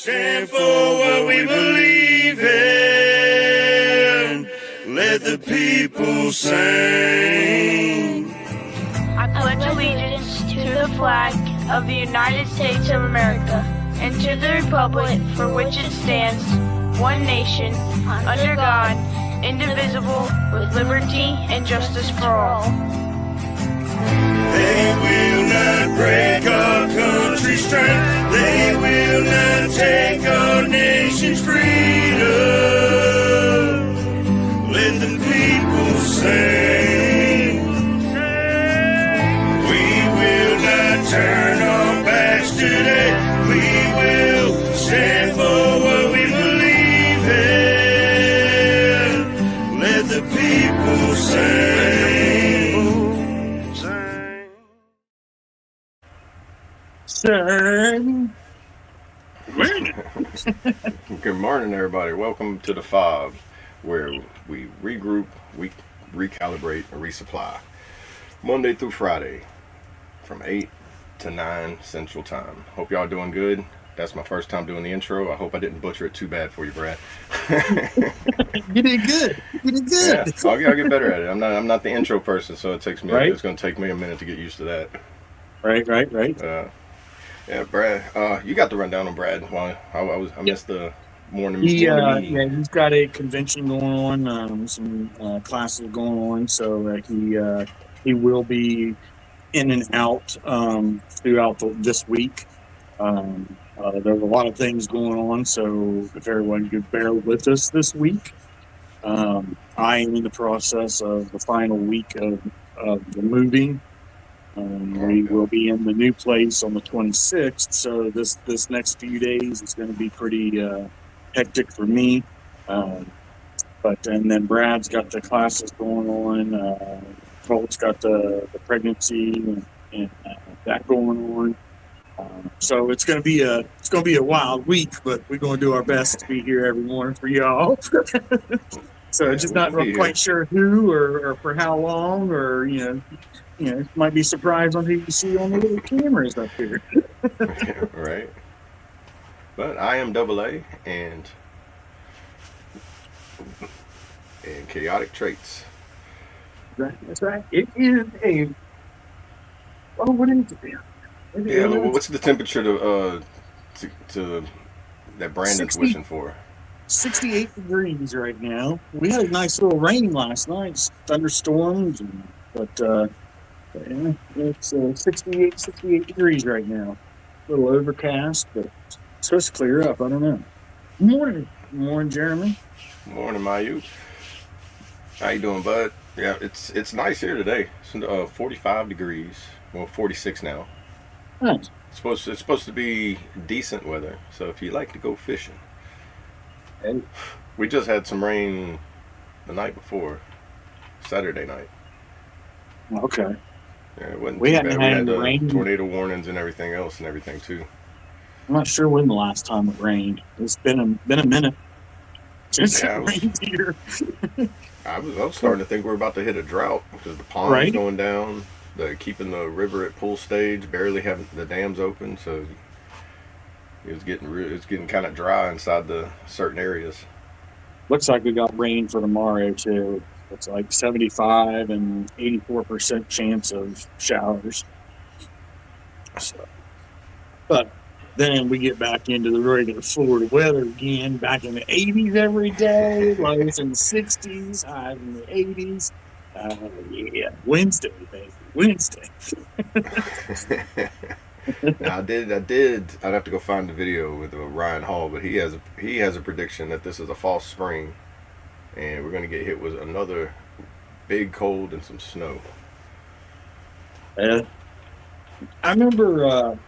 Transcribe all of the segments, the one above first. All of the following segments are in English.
stand for what we believe in. Let the people sing. I pledge allegiance to the flag of the United States of America and to the republic for which it stands, one nation, under God, indivisible, with liberty and justice for all. They will not break our country's strength. They will not take our nation's freedom. Let the people sing. We will not turn our backs today. We will stand for what we believe in. Let the people sing. Good morning, everybody. Welcome to the F.O.B, where we regroup, we recalibrate, and resupply. Monday through Friday, from 8 to 9 Central Time. Hope y'all doing good. That's my first time doing the intro. I hope I didn't butcher it too bad for you, Brad. You did good. You did good. Yeah, I'll get better at it. I'm not the intro person, so it takes me. Right. It's going to take me a minute to get used to that. Right. Yeah, Brad. You got the rundown on Brad. Well, I missed the morning. He's meeting. got a convention going on, some classes going on, so he will be in and out throughout this week. There's a lot of things going on, so if everyone could bear with us this week. I am in the process of the final week of the moving. We will be in the new place on the 26th, so this next few days is going to be pretty hectic for me. And then Brad's got the classes going on. Colt's got the pregnancy and that going on. So it's going to be a wild week, but we're going to do our best to be here every morning for y'all. So just not quite sure who or for how long, or might be surprised on who you see on the little cameras up here. Yeah, right. But I am AA and chaotic traits. That's right. It is a. Oh, what is it? Yeah. What's the temperature to that Brandon's 60. wishing for? 68 degrees right now. We had a nice little rain last night, thunderstorms, but it's 68 degrees right now. A little overcast, but it's supposed to clear up. I don't know. Morning, Jeremy. Morning, Mayu. How you doing, bud? Yeah, it's nice here today. It's 45 degrees. Well, 46 now. Nice. It's supposed to be decent weather. So if you like to go fishing. Hey. We just had some rain the night before, Saturday night. Okay. Yeah, it wasn't We too hadn't bad. had We had rain. tornado warnings and everything else too. I'm not sure when the last time it rained. It's been a minute since it rained here. I was starting to think we're about to hit a drought because the pond's going down. Keeping the river at full stage, barely having the dams open, so it's getting kind of dry inside the certain areas. Looks like we got rain for tomorrow too. It's like 75 and 84% chance of showers. So, but then we get back into the regular Florida weather again, back in the 80s every day, lows in the 60s, highs in the 80s. Yeah, Wednesday, baby. Wednesday. Now, I'd have to go find the video with Ryan Hall, but he has a prediction that this is a false spring, and we're going to get hit with another big cold and some snow. I remember,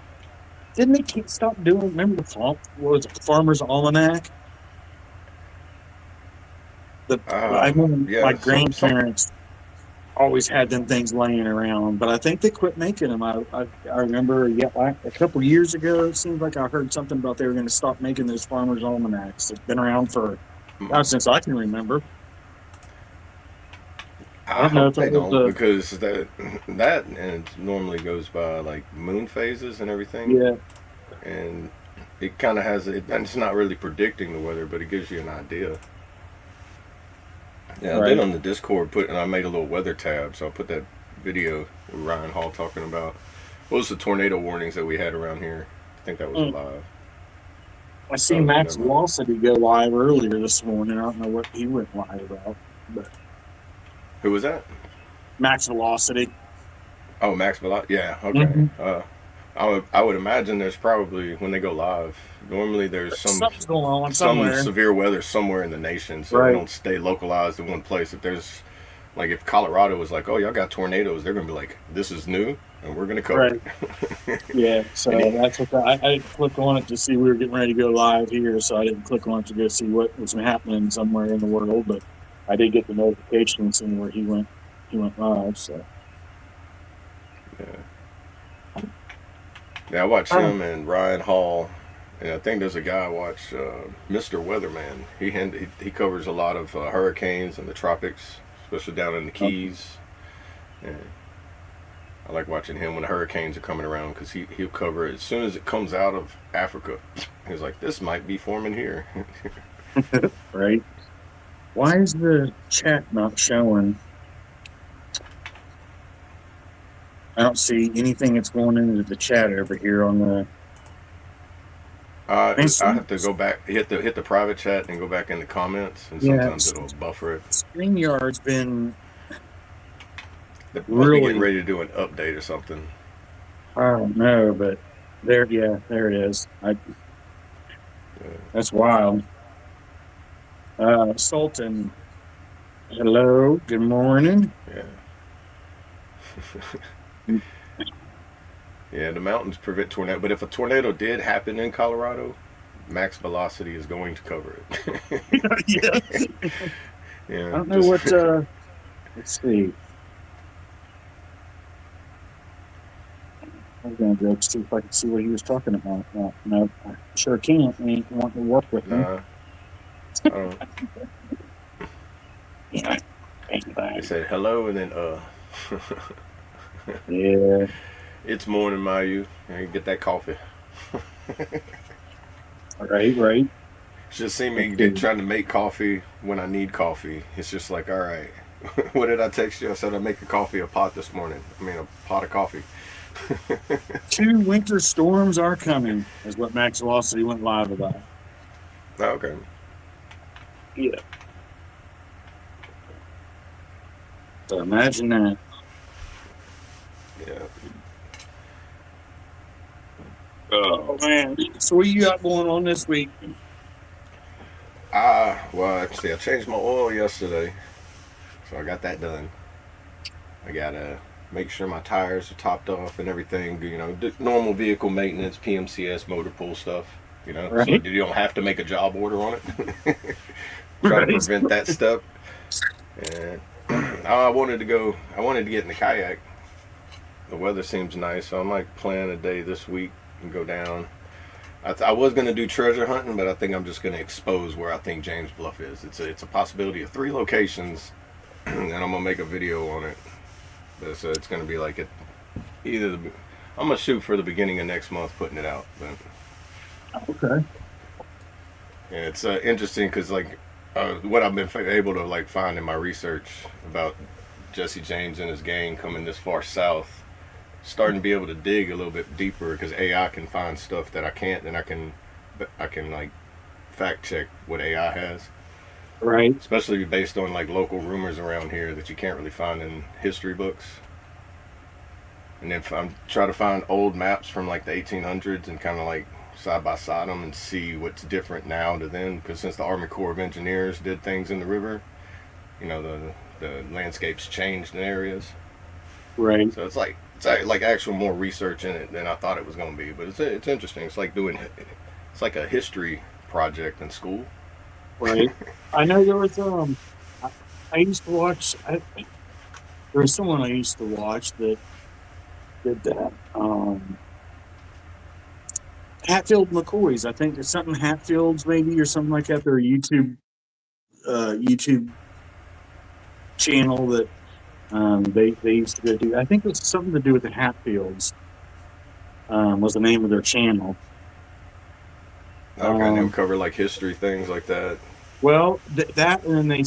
didn't they stop doing, remember the Farmer's Almanac? I remember my grandparents always had them things laying around, but I think they quit making them. I remember, a couple years ago, it seemed like I heard something about they were going to stop making those Farmer's Almanacs. It's been around for since I can remember. I hope they don't, because that and it normally goes by like moon phases and everything. Yeah. And it kind of has it, and it's not really predicting the weather, but it gives you an idea. Yeah, I've been on the Discord and I made a little weather tab, so I put that video with Ryan Hall talking about what was the tornado warnings that we had around here. I think that was live. I see Max Velocity go live earlier this morning. I don't know what he went live about, but who was that? Max Velocity. Oh, Max Velocity. Yeah. Okay. I would imagine there's probably when they go live. Normally there's something's going on some somewhere. Severe weather somewhere in the nation, so they don't stay localized in one place. If there's like if Colorado was like, oh, y'all got tornadoes, they're gonna be like, this is new, and we're gonna cover it. Yeah. So that's what I didn't click on it to see we were getting ready to go live here, so I didn't click on it to go see what was happening somewhere in the world, but I did get the notification seeing where he went live. So. Yeah, I watch him and Ryan Hall, and I think there's a guy I watch, Mr. Weatherman. He covers a lot of hurricanes and the tropics, especially down in the Keys. And I like watching him when the hurricanes are coming around because he'll cover it as soon as it comes out of Africa. He's like, this might be forming here. Right. Why is the chat not showing? I don't see anything that's going into the chat over here on the. I have to go back, hit the private chat and go back in the comments, and sometimes it'll buffer it. StreamYard's been really getting ready to do an update or something. I don't know, but there it is. That's wild. Sultan, hello, good morning. Yeah. Yeah, the mountains prevent tornado, but if a tornado did happen in Colorado, Max Velocity is going to cover it. Yeah. I don't know what. Let's see. I was going to go see if I could see what he was talking about. No, I sure can't. He ain't wanting to work with me. They said hello and then Yeah. It's morning, Mayu. You get that coffee. Right. Just see me trying to make coffee when I need coffee. It's just like, all right. What did I text you? I said I'd make a pot this morning. A pot of coffee. 2 winter storms are coming, is what Max Velocity went live about. Okay. Yeah. So imagine that. Yeah. Oh man! So what you got going on this week? Well, actually, I changed my oil yesterday, so I got that done. I gotta make sure my tires are topped off and everything. Normal vehicle maintenance, PMCS, motor pool stuff. So you don't have to make a job order on it. Try to prevent that step. And I wanted to get in the kayak. The weather seems nice, so I might plan a day this week and go down. I was going to do treasure hunting, but I think I'm just going to expose where I think James Bluff is. It's a possibility of 3 locations, and I'm going to make a video on it. So it's going to be like I'm going to shoot for the beginning of next month, putting it out. But, okay. And it's interesting because what I've been able to find in my research about Jesse James and his gang coming this far south. Starting to be able to dig a little bit deeper because AI can find stuff that I can't, and I can fact check what AI has. Right. Especially based on local rumors around here that you can't really find in history books. And then I'm trying to find old maps from the 1800s and kind of side by side them and see what's different now to then. Because since the Army Corps of Engineers did things in the river, the landscapes changed in areas. Right. So it's actual more research in it than I thought it was going to be, but it's interesting. It's like a history project in school. Right. I know there was I used to watch. There was someone I used to watch that did that. Hatfield McCoys. I think it's something Hatfields maybe or something like that. They're a YouTube channel that. They used to go do. I think it was something to do with the Hatfields. Was the name of their channel. Okay, and they would cover like history things like that. Well, that and then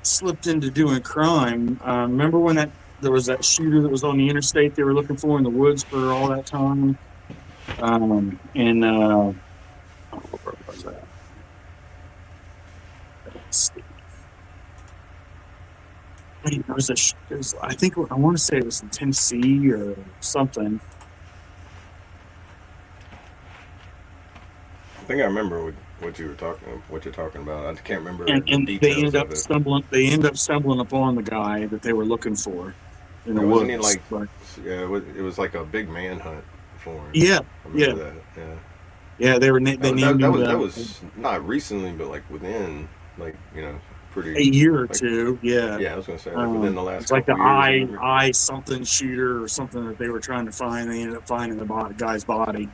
slipped into doing crime. Remember when there was that shooter that was on the interstate they were looking for in the woods for all that time? And oh, where was that? Let's see. Hey, I think I want to say it was in Tennessee or something. I think I remember what you're talking about. I can't remember And the they details of it. They end up stumbling upon the guy that they were looking for in the Wasn't he woods. like? But, Yeah, it was like a big manhunt for him. yeah, I remember that. Yeah. yeah, they named him That was not recently, but like within pretty a year or like, two. Yeah, yeah, I was gonna say like within the last it's like the couple years. eye something shooter or something that they were trying to find. They ended up finding the guy's body.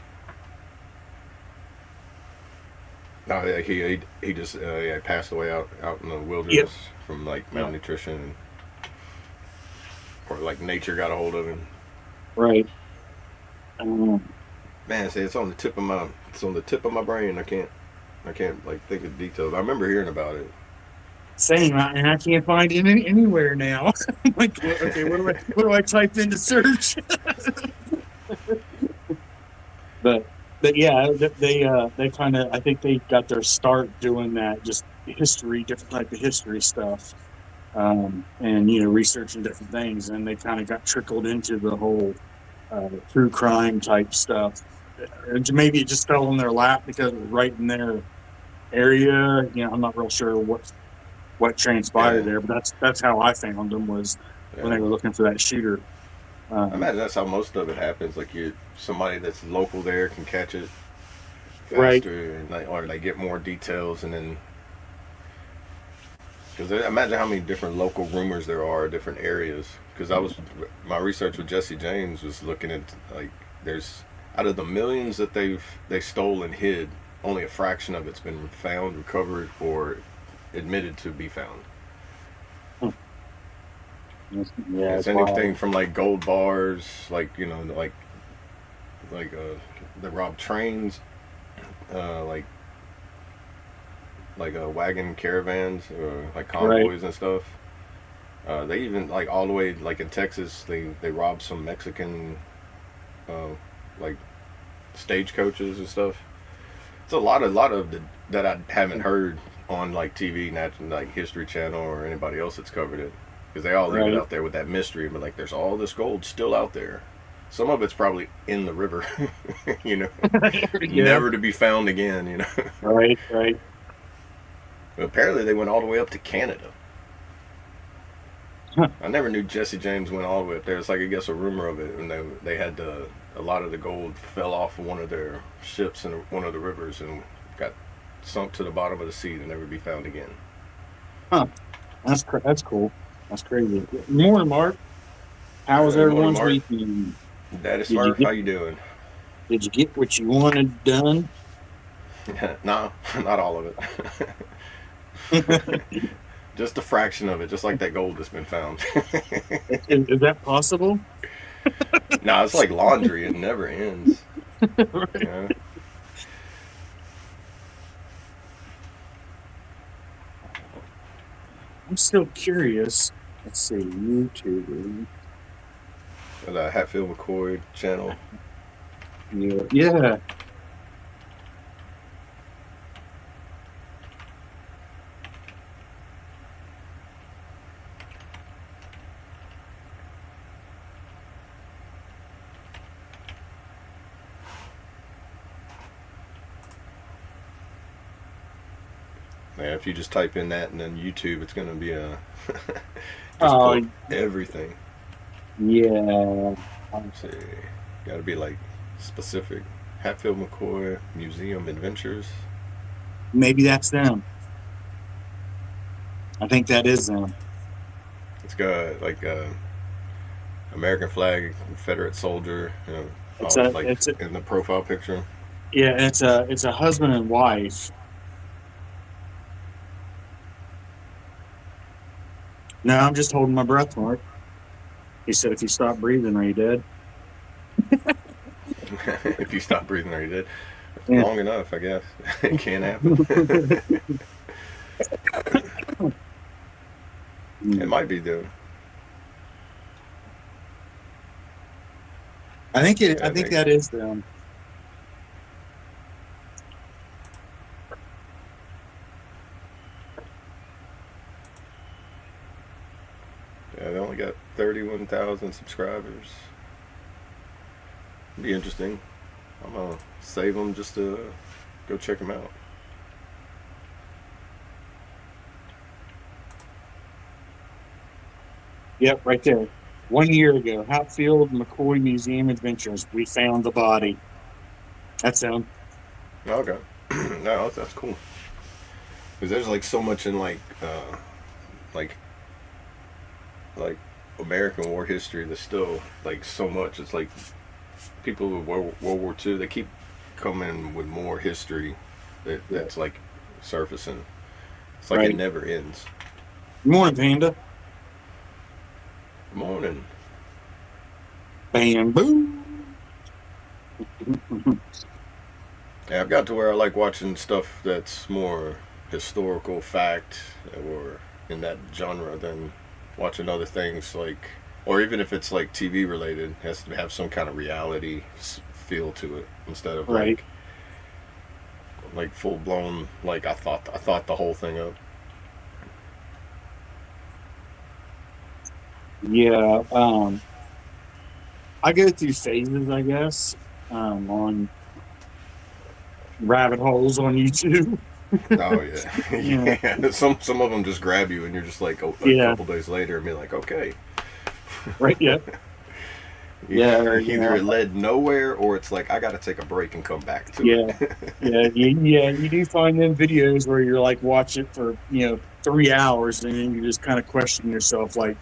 No, yeah, he just passed away out in the wilderness from like malnutrition, or like nature got a hold of him. Right. Man, see, it's on the tip of my brain. I can't like think of details. I remember hearing about it. Same, and I can't find it anywhere now. I'm like, okay, what do I type into search? but yeah, they kind of, I think they got their start doing that, just different type of history stuff, and researching different things, and they kind of got trickled into the whole true crime type stuff. And maybe it just fell in their lap because it was right in their area. I'm not real sure what transpired there, but that's how I found them, was when they were looking for that shooter. I imagine that's how most of it happens. Like somebody that's local there can catch it faster, right? Or they get more details, and then because imagine how many different local rumors there are, different areas. Because my research with Jesse James was looking at like there's out of the millions that they stole and hid, only a fraction of it's been found, recovered, or admitted to be found. Yeah, it's anything from like gold bars, like they rob trains, like wagon caravans, like convoys and stuff. They even like all the way like in Texas, they robbed some Mexican like stagecoaches and stuff. It's a lot of that I haven't heard on like TV, like History Channel or anybody else that's covered it, because they all leave it out there with that mystery. But like, there's all this gold still out there. Some of it's probably in the river, never to be found again. Right. But apparently, they went all the way up to Canada. Huh. I never knew Jesse James went all the way up there. It's like, I guess, a rumor of it, and they had a lot of the gold fell off of one of their ships in one of the rivers and got sunk to the bottom of the sea to never be found again. Huh. That's cool. That's crazy. Good morning, Mark. How was everyone's weekend? Daddy Smurf, how you doing? Did you get what you wanted done? No, not all of it. Just a fraction of it, just like that gold that's been found. Is that possible? No, it's like laundry. It never ends. Right. Yeah. I'm still curious. Let's see, YouTube. The Hatfield McCoy channel. Yeah. Yeah, if you just type in that and then YouTube, it's going to be everything. Yeah. Let's see. Got to be like specific. Hatfield McCoy Museum Adventures. Maybe that's them. I think that is them. It's got like American flag, Confederate soldier. It's in the profile picture. Yeah, it's a husband and wife. No, I'm just holding my breath, Mark. He said, if you stop breathing, are you dead? If you stop breathing, are you dead? Yeah. long enough, I guess. It can't happen. It might be though. I think Yeah, I think that is them. Yeah, they only got 31,000 subscribers. Be interesting. I'm gonna save them just to go check them out. Yep, right there. 1 year ago, Hatfield McCoy Museum Adventures. We found the body. That's them. Okay. No, that's cool. Because there's like so much in like like American war history that's still like so much. It's like people with World War II, they keep coming with more history that's like surfacing. It's like Right. it never ends. Good morning, Panda. Morning. Bamboo. Yeah, I've got to where I like watching stuff that's more historical fact or in that genre than watching other things like, or even if it's like TV related, it has to have some kind of reality feel to it instead of Right. like full blown like I thought the whole thing up. Yeah. I go through phases, I guess, on rabbit holes on YouTube. Oh yeah, Yeah. yeah. Some of them just grab you and you're just like a Yeah. couple days later and be like, okay. Right. Yeah. Yeah. Either Yeah. it led nowhere or it's like I got to take a break and come back to Yeah. it. Yeah. You do find them videos where you're like, watch it for 3 hours, and then you just kind of question yourself, like,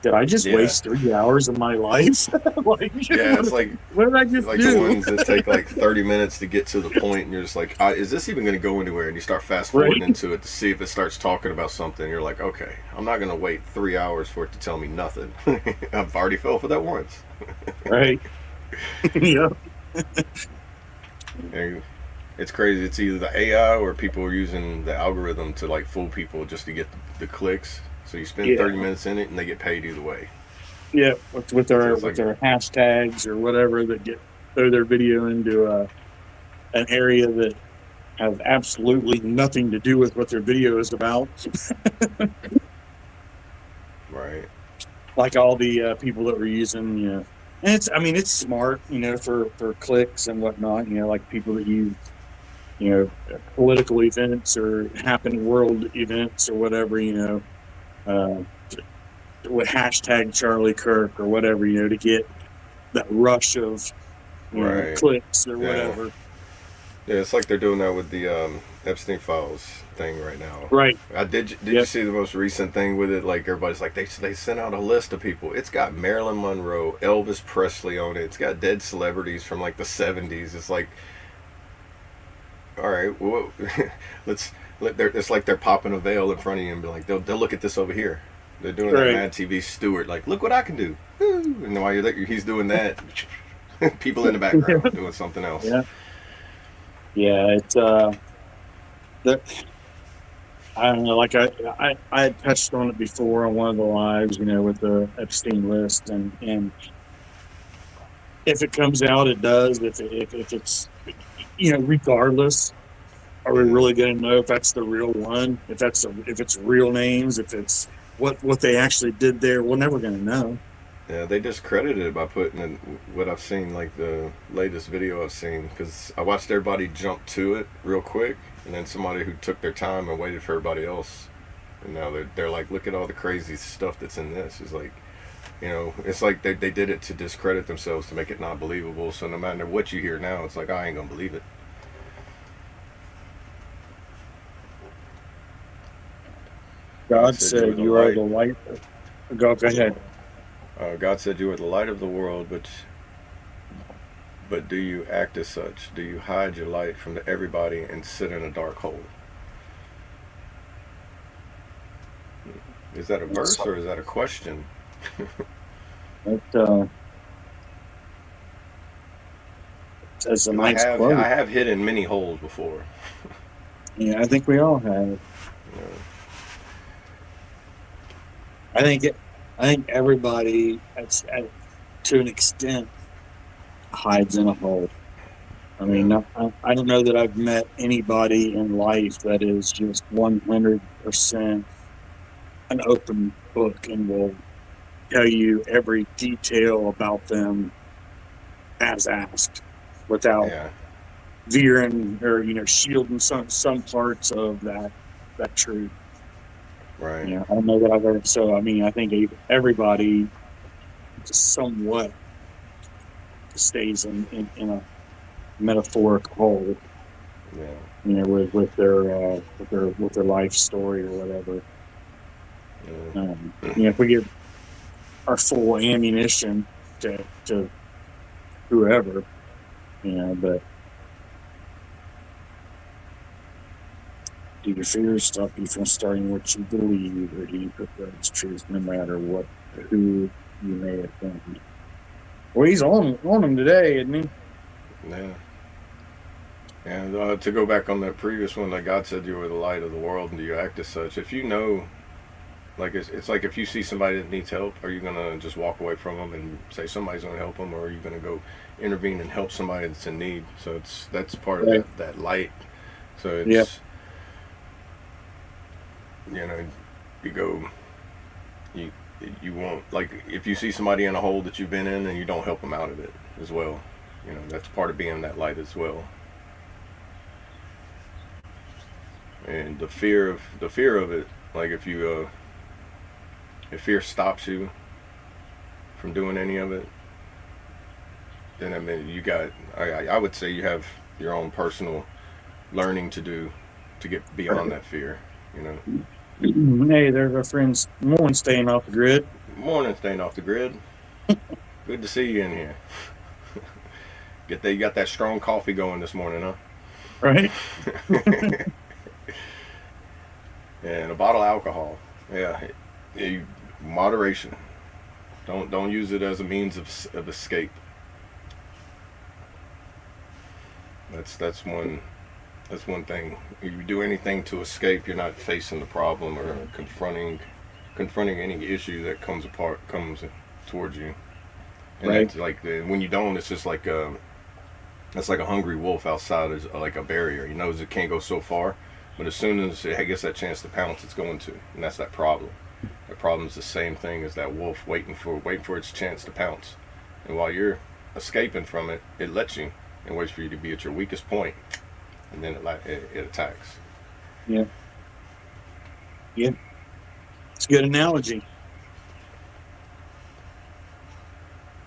did I just Yeah. waste 3 hours of my life? Like, Yeah, it's like what did I just like do? the ones that take like 30 minutes to get to the point, and you're just like, is this even going to go anywhere? And you start fast forwarding Right. into it to see if it starts talking about something. You're like, okay, I'm not going to wait 3 hours for it to tell me nothing. I've already fell for that once. Right. Yeah. And it's crazy. It's either the AI or people are using the algorithm to like fool people just to get the clicks. So you spend Yeah. 30 minutes in it, and they get paid either way. Yeah. With their it's like- hashtags or whatever that throw their video into an area that has absolutely nothing to do with what their video is about. Right. Like all the people that were using, and it's smart, for clicks and whatnot, like people that use, political events or happening world events or whatever, with hashtag Charlie Kirk or whatever, to get that rush of, Right. clicks or Yeah. whatever. Yeah, it's like they're doing that with the Epstein Files thing right now. Right. Did you Yep. see the most recent thing with it? Like everybody's like they sent out a list of people. It's got Marilyn Monroe, Elvis Presley on it. It's got dead celebrities from like the 70s. It's like, all right, well, it's like they're popping a veil in front of you and be like, they'll look at this over here. They're doing Right. that Mad TV Stewart, like, look what I can do. Woo. And while you're there, he's doing that. People in the background doing something else. Yeah. Yeah, it's I don't know, like I had touched on it before on one of the lives, with the Epstein list, and if it comes out, it does. If it's regardless, are we really going to know if that's the real one? If it's real names, if it's what they actually did there, we're never going to know. Yeah, they discredited it by putting in what I've seen, like the latest video I've seen, because I watched everybody jump to it real quick, and then somebody who took their time and waited for everybody else, and now they're like, look at all the crazy stuff that's in this. It's like, it's like they did it to discredit themselves, to make it not believable, so no matter what you hear now, it's like, I ain't gonna believe it. God said you are the light. Go ahead. God said you are the light of the world, but do you act as such? Do you hide your light from everybody and sit in a dark hole? Is that a verse or is that a question? as a 'Cause nice quote. I have hit in many holes before. Yeah, I think we all have. You know. I think everybody, to an extent, hides in a hole. I mean, Yeah. I don't know that I've met anybody in life that is just 100% an open book and will tell you every detail about them as asked, without Yeah. veering or shielding some parts of that truth. Right. Yeah, I don't know that I've ever. So I mean, I think everybody somewhat stays in a metaphoric hole, Yeah. with their life story or whatever. Yeah. If we give our full ammunition to whoever, but do your fears stop you from starting what you believe, or do you prefer its truth no matter who you may offend? Well, he's on him today, isn't he? Yeah. And to go back on that previous one, like God said, you were the light of the world, and do you act as such? If you know, like it's like if you see somebody that needs help, are you gonna just walk away from them and say somebody's gonna help them, or are you gonna go intervene and help somebody that's in need? So that's part Right. of that light. So it's Yeah. you go, you won't, like, if you see somebody in a hole that you've been in and you don't help them out of it as well. That's part of being that light as well. And the fear of it, like if fear stops you from doing any of it, then I mean I would say you have your own personal learning to do to get beyond that fear. Hey, there's our friends. Morning, staying off the grid. Morning, staying off the grid. Good to see you in here. You got that strong coffee going this morning, huh? Right. And a bottle of alcohol. Yeah, moderation. Don't use it as a means of escape. That's one thing. If you do anything to escape, you're not facing the problem or confronting any issue that comes towards you. And Right. That's like when you don't, it's just like that's like a hungry wolf outside is like a barrier. He knows it can't go so far, but as soon as it gets that chance to pounce, it's going to, and that's that problem. The problem is the same thing as that wolf waiting for its chance to pounce. And while you're escaping from it, it lets you and waits for you to be at your weakest point, and then it attacks. Yeah. Yeah. It's a good analogy.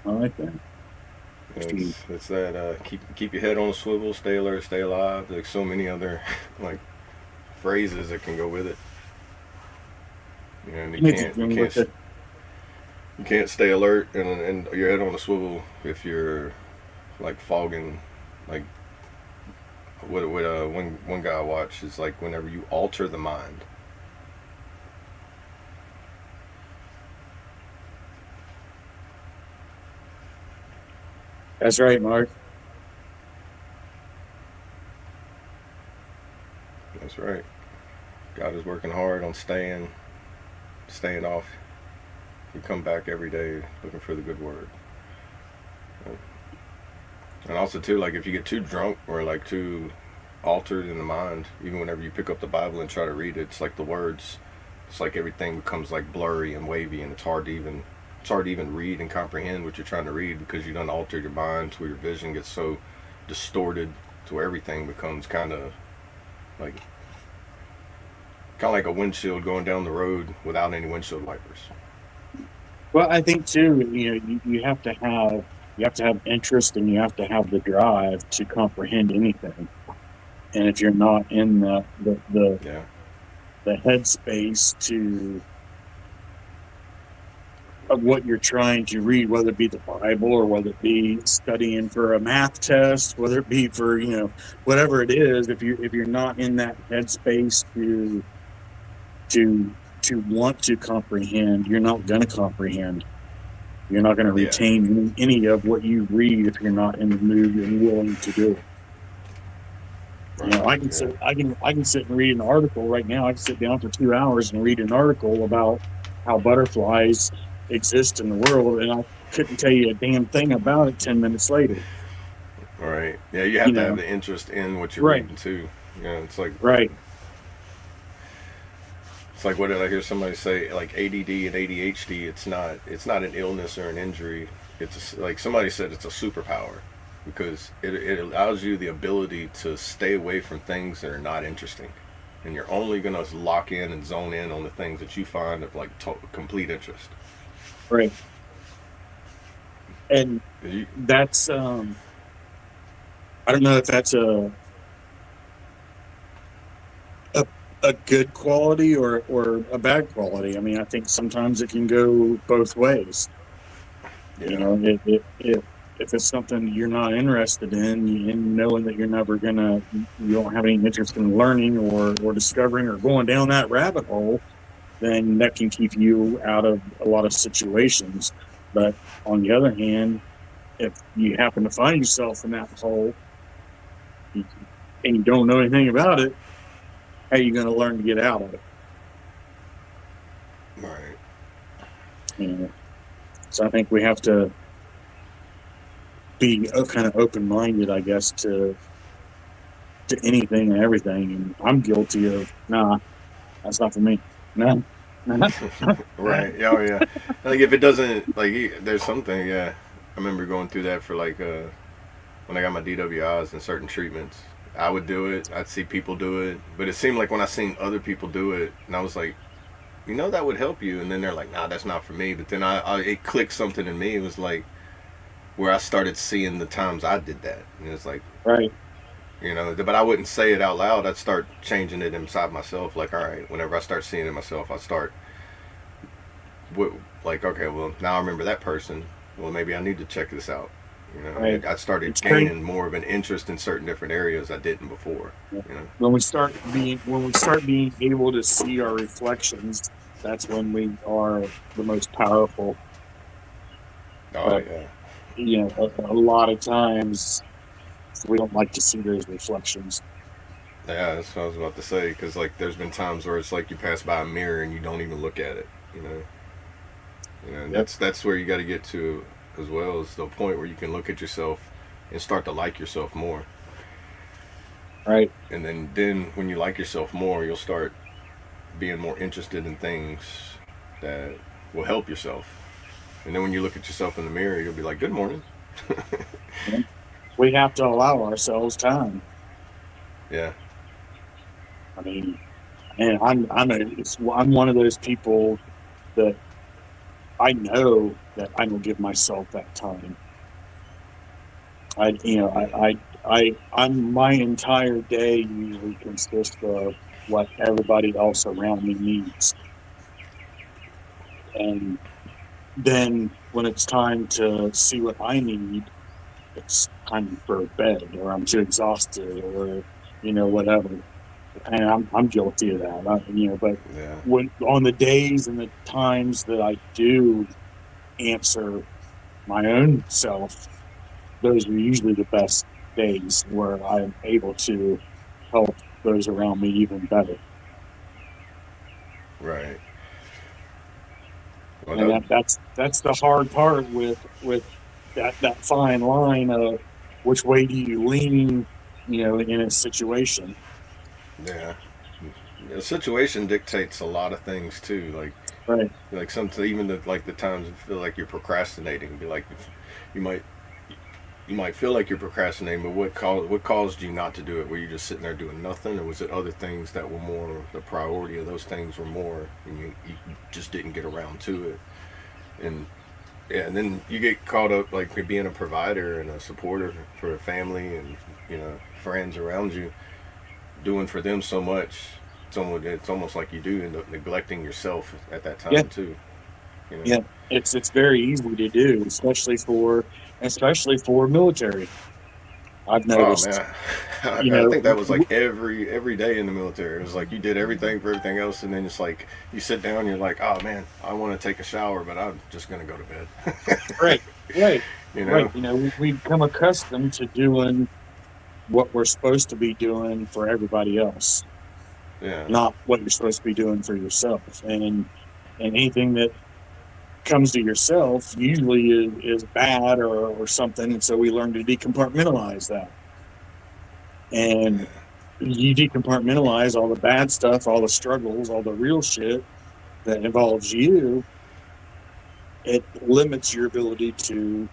I like that. It's that keep your head on a swivel, stay alert, stay alive. There's so many other like phrases that can go with it. And you can't stay alert and your head on a swivel if you're like fogging. Like what one guy I watched is like whenever you alter the mind. That's right, Mark. That's right. God is working hard on staying off. You come back every day looking for the good word. And also too, like if you get too drunk or like too altered in the mind, even whenever you pick up the Bible and try to read it, it's like the words, it's like everything becomes like blurry and wavy, and it's hard to even read and comprehend what you're trying to read because you done altered your mind to where your vision gets so distorted to where everything becomes kind of like a windshield going down the road without any windshield wipers. Well, I think too, you have to have interest, and you have to have the drive to comprehend anything. And if you're not in the headspace of what you're trying to read, whether it be the Bible or whether it be studying for a math test, whether it be for whatever it is, if you're not in that headspace to want to comprehend, you're not going to comprehend. You're not going to Yeah. retain any of what you read if you're not in the mood and willing to do it. You know, I can Yeah. sit and read an article right now. I can sit down for 2 hours and read an article about how butterflies exist in the world, and I couldn't tell you a damn thing about it 10 minutes later. All right. Yeah, you You have to have know, the interest in what you're right, reading too. Yeah, right, it's like what did I hear somebody say? Like ADD and ADHD. It's not an illness or an injury. Like somebody said, it's a superpower because it allows you the ability to stay away from things that are not interesting, and you're only gonna lock in and zone in on the things that you find of like complete interest. right. And You, that's I don't know if that's a a good quality or a bad quality. I mean, I think sometimes it can go both ways. You yeah. know, if it's something you're not interested in, and knowing that you're never gonna, you don't have any interest in learning or discovering or going down that rabbit hole, then that can keep you out of a lot of situations. But on the other hand, if you happen to find yourself in that hole and you don't know anything about it, how are you going to learn to get out of it? Right. You know? So I think we have to be kind of open-minded, I guess, to anything and everything. And I'm guilty of, nah, that's not for me. No. Right. Yeah. Oh, yeah. Like if it doesn't like there's something. Yeah. I remember going through that for like when I got my DWIs and certain treatments. I would do it. I'd see people do it, but it seemed like when I seen other people do it, and I was like, that would help you. And then they're like, nah, that's not for me. But then it clicked something in me. It was like where I started seeing the times I did that, and it's like, Right. But I wouldn't say it out loud. I'd start changing it inside myself. Like, all right, whenever I start seeing it myself, I start like, okay, well, now I remember that person. Well, maybe I need to check this out. Right. I started It's gaining crazy. more of an interest in certain different areas I didn't before. When we start being able to see our reflections, that's when we are the most powerful. Oh But yeah, a lot of times we don't like to see those reflections. yeah. That's what I was about to say. Because like, there's been times where it's like you pass by a mirror and you don't even look at it. And Yep. that's where you got to get to as well, is the point where you can look at yourself and start to like yourself more. Right. And then when you like yourself more, you'll start being more interested in things that will help yourself. And then when you look at yourself in the mirror, you'll be like, "Good morning." We have to allow ourselves time. Yeah. I mean, and I'm one of those people that I know that I don't give myself that time. I'm my entire day usually consists of what everybody else around me needs. And then when it's time to see what I need, it's time for bed, or I'm too exhausted, or whatever. And I'm guilty of that. But Yeah. when on the days and the times that I do answer my own self, those are usually the best days where I'm able to help those around me even better. Right. Well, And that's the hard part with that fine line of which way do you lean, in a situation. yeah. The situation dictates a lot of things too. Right. Like sometimes even the times you feel like you're procrastinating. Be like, you might you might feel like you're procrastinating, but what caused you not to do it? Were you just sitting there doing nothing, or was it other things that were more, the priority of those things were more, and you just didn't get around to it? And yeah, and then you get caught up like being a provider and a supporter for a family and friends around you, doing for them so much. It's almost like you do end up neglecting yourself at that Yeah. time too. Yeah. It's very easy to do, especially for military. I've Oh noticed, man, you I know, think that was like every day in the military. It was like you did everything for everything else, and then it's like you sit down, you're like, oh man, I want to take a shower, but I'm just gonna go to bed. right, right, You right. know? You know, we become accustomed to doing what we're supposed to be doing for everybody else, Yeah. not what you're supposed to be doing for yourself. And anything that comes to yourself usually is bad or something. And so we learn to decompartmentalize that. And you decompartmentalize all the bad stuff, all the struggles, all the real shit that involves you. It limits your ability to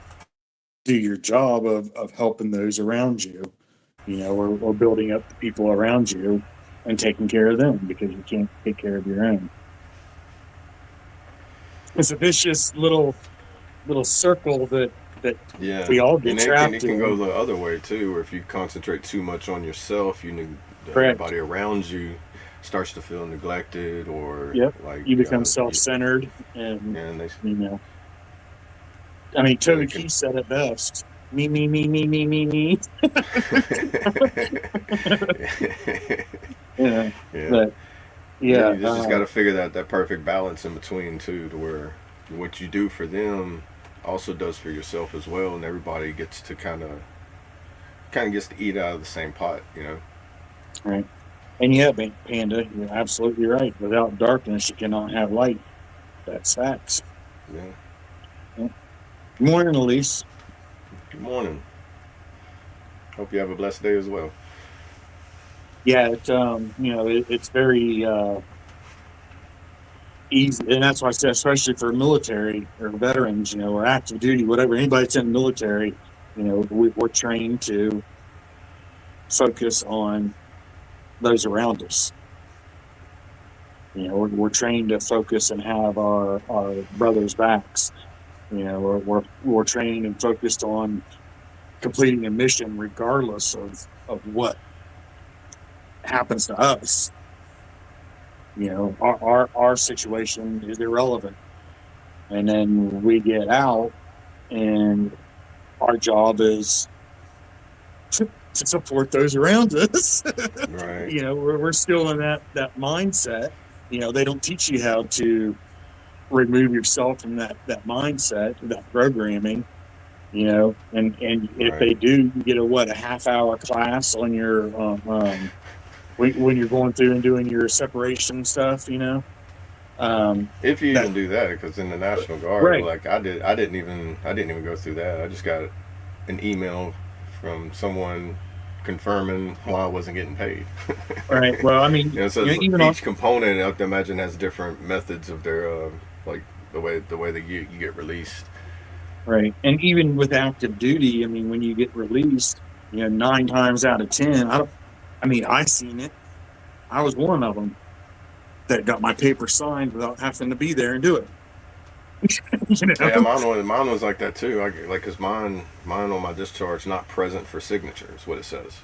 do your job of helping those around you, you know, or building up the people around you and taking care of them because you can't take care of your own. It's a vicious little circle that Yeah, we all get and it trapped can go in. the other way too. Where if you concentrate too much on yourself, Correct. everybody around you starts to feel neglected or Yep. like You become self-centered, and and they you know, I mean, yeah Toby they can Keith said it best: "Me, me, me, me, me, me, me." Yeah, yeah. but And then yeah, you just got to figure that perfect balance in between too, to where what you do for them also does for yourself as well, and everybody gets to kind of gets to eat out of the same pot, you know. right. And yeah, Panda, you're absolutely right. Without darkness, you cannot have light. That's facts. Yeah. Yeah. Morning, Elise. Good morning. Hope you have a blessed day as well. Yeah, it's very easy, and that's why I said, especially for military or veterans, or active duty, whatever. Anybody that's in the military, we're trained to focus on those around us. We're trained to focus and have our brothers' backs. We're trained and focused on completing a mission regardless of what happens to us. Our situation is irrelevant. And then we get out, and our job is to support those around us. Right. We're still in that mindset. They don't teach you how to remove yourself from that mindset, that programming. And if Right. they do, you get a half hour class on your when you're going through and doing your separation stuff. If you That even do that, because in the National Guard, right, like I didn't even go through that. I just got an email from someone confirming why I wasn't getting paid. right. Well, I mean, It says even on each component, I have to imagine, has different methods of their like the way that you get released. right, and even with active duty, I mean, when you get released, 9 times out of 10, I seen it. I was one of them that got my paper signed without having to be there and do it. you Yeah, know, mine was like that too. Like, cause mine on my discharge, not present for signature is what it says.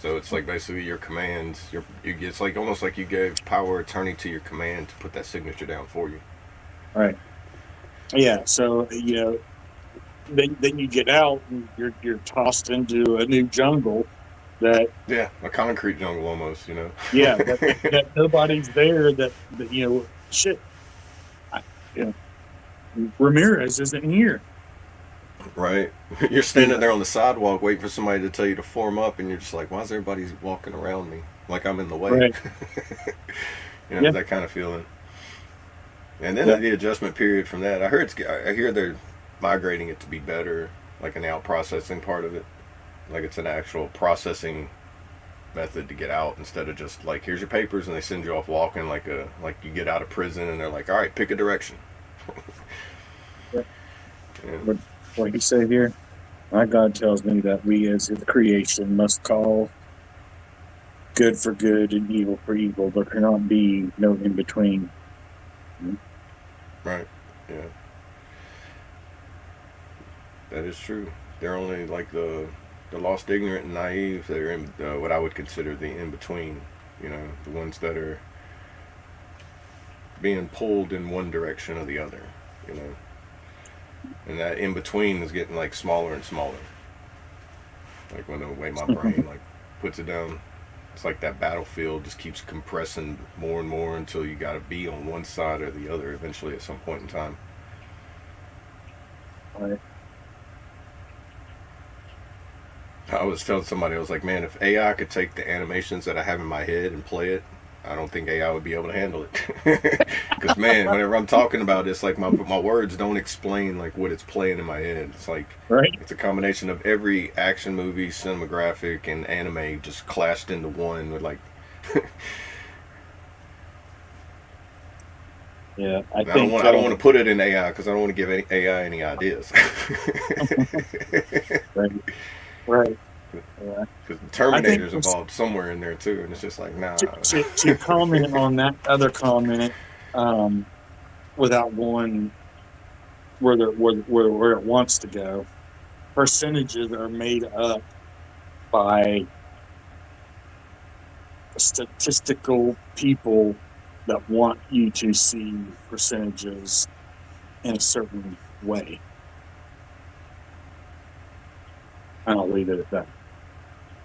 So it's like basically your commands. It's like almost like you gave power of attorney to your command to put that signature down for you. right? Yeah. So then you get out and you're tossed into a new jungle that Yeah, a concrete jungle almost, you know. yeah that nobody's there that shit. I, you Ramirez isn't here. Right. You're standing there on the sidewalk waiting for somebody to tell you to form up, and you're just like, why is everybody walking around me like I'm in the way? Right. Yeah. That kind of feeling. And then Yeah. the adjustment period from that, I hear they're migrating it to be better, like an out processing part of it, like it's an actual processing method to get out instead of just like here's your papers and they send you off walking like you get out of prison and they're like, all right, pick a direction. Yeah. Yeah. What he said here, my God tells me that we as his creation must call good for good and evil for evil. There cannot be no in between. Right. Yeah. That is true. They're only like the lost, ignorant, and naive. They're in what I would consider the in between. The ones that are being pulled in one direction or the other. And that in between is getting like smaller and smaller. Like when the way my brain like puts it down, it's like that battlefield just keeps compressing more and more until you got to be on one side or the other eventually at some point in time. Right. I was telling somebody, I was like, man, if AI could take the animations that I have in my head and play it, I don't think AI would be able to handle it. Because man, whenever I'm talking about it, it's like my words don't explain like what it's playing in my head. It's like Right. it's a combination of every action movie, cinematographic, and anime just clashed into one with like. Yeah, I don't want to put it in AI because I don't want to give any AI any ideas. Right. Right. Yeah. Because I think Terminator's involved somewhere in there too, and it's just like, nah. to comment on that other comment, without going where it wants to go, percentages are made up by statistical people that want you to see percentages in a certain way. And I'll leave it at that.